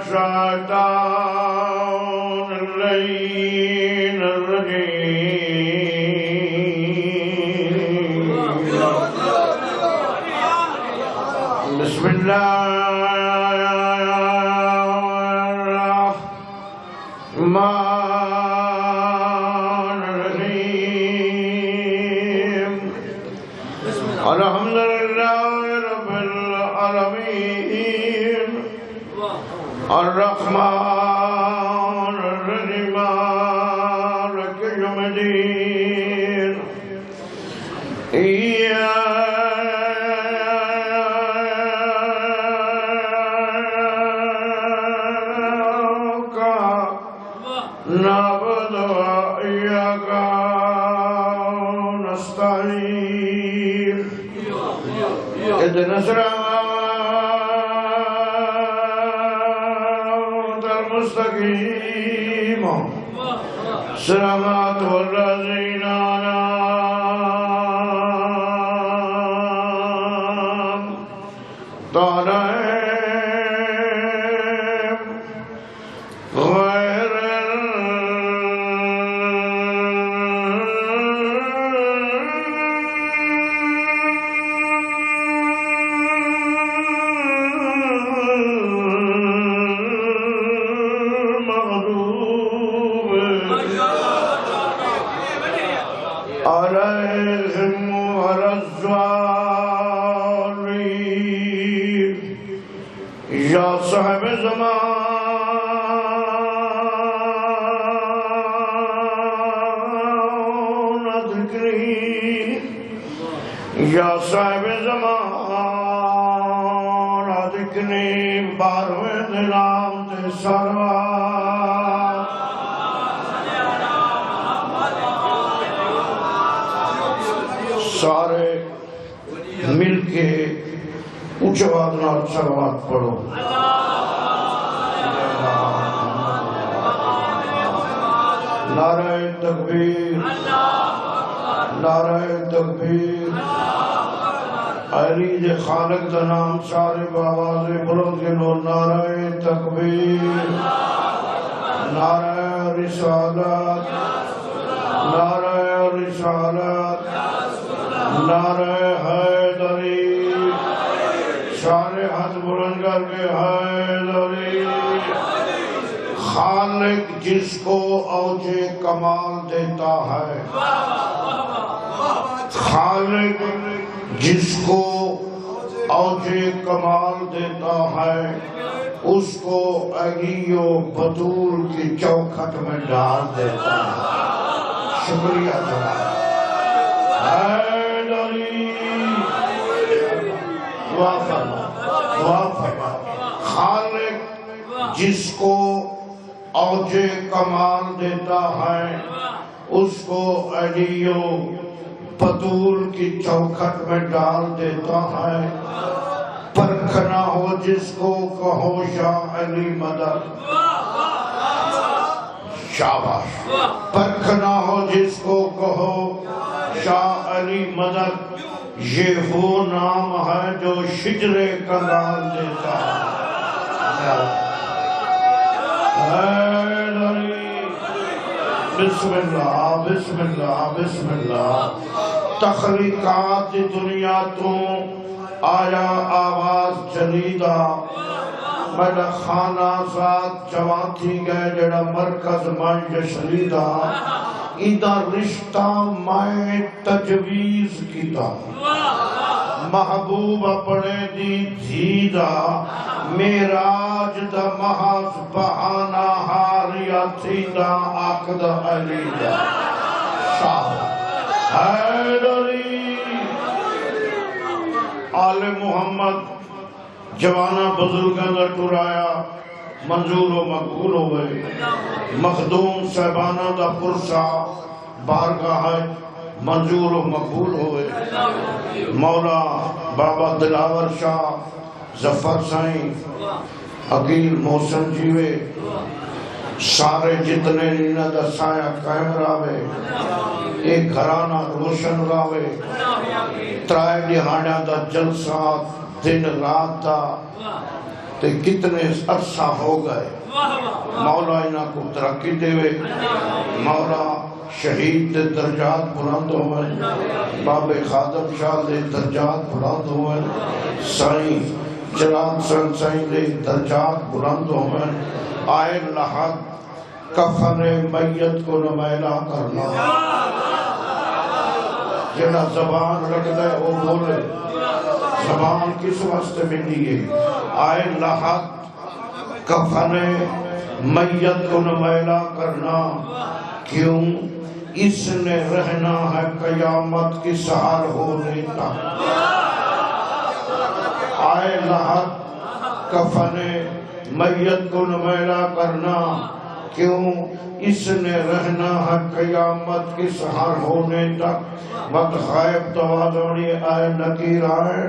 الشيطان اللعين الرجيم بسم الله الرحمن الرحيم الحمد لله رب العالمين الرحمن الرحيم مالك يوم الدين إياك نعبد وإياك نستعين اهدنا الصراط المستقيم صراط الذين أنعمت عليهم غير المغضوب عليهم ولا الضالين یا صاحب زمان ذکری یا صاحب زمان ذکری بارویں دلام تے سروار سارے مل کے اونچے وادنا سروات پڑھو نعرہ تکبیر نعرہ تکبیر علی دے خالق دا نام سارے باواز بلند گنو نعرہ تکبیر نعرہ رسالت نعرہ رسالت نعرہ حیدری سارے ہاتھ بلند کر کے حیدری خالق جس کو اوج کمال دیتا ہے خالق جس کو اوج کمال دیتا ہے اس کو علی و بطول کی چوکھٹ میں ڈال دیتا ہے شکریہ جناب حیدری دعا فرما خالق جس کو اوج کمال دیتا ہے اس کو علی و بطول کی چوکھٹ میں ڈال دیتا ہے پرکھنا ہو جس کو کہو شاہ علی مدد شاباش پرکھنا ہو جس کو کہو شاہ علی مدد یہ وہ نام ہے جو شجر کنگال دیتا ہے بسم اللہ بسم اللہ بسم اللہ تخلیقات دنیا تو آیا آواز چلیدہ میڈا خانہ ساتھ جوان تھی گئے جڑا مرکز مائن جشلیدہ ایدہ رشتہ مائن تجویز کیتا محبوب اپنے دی دھیدہ میراج دا محض بہانہ ہاریا تھیدہ آقد علیدہ شاہ حیدری آل محمد جوانہ بزرگاں دا ٹرایا منظور و مقبول ہوئے مخدوم صاحبانہ دا پرسا بارگاہ منظور و مقبول ہوئے مولا بابا دلاور شاہ ظفر سائیں عقیل محسن جیوے سارے جتنے نینا دا سایہ قائم راوے ایک گھرانہ روشن راوے ترائے دہاڑیاں دا جلسہ دن رات دا تے کتنے عرصہ ہو گئے مولا انہاں کو ترقی دے وے مولا شہید دے درجات بلند ہوئے بابے خادم شاہ دے درجات بلند ہوئے سائیں جلال سن سائیں دے درجات بلند ہوئے آئے لحظ کفن میت کو نمیلا کرنا جنہ زبان رکھ دے وہ بولے زبان کس واسطے ملی ہے آئے لحظ کفن میت کو نمیلا کرنا کیوں اس نے رہنا ہے قیامت کی سہار ہونے تک آئے لحظ کفن میت کو نمیلا کرنا کیوں اس نے رہنا ہے قیامت کی سہار ہونے تک وقت غائب توازونی آئے نکیر آئے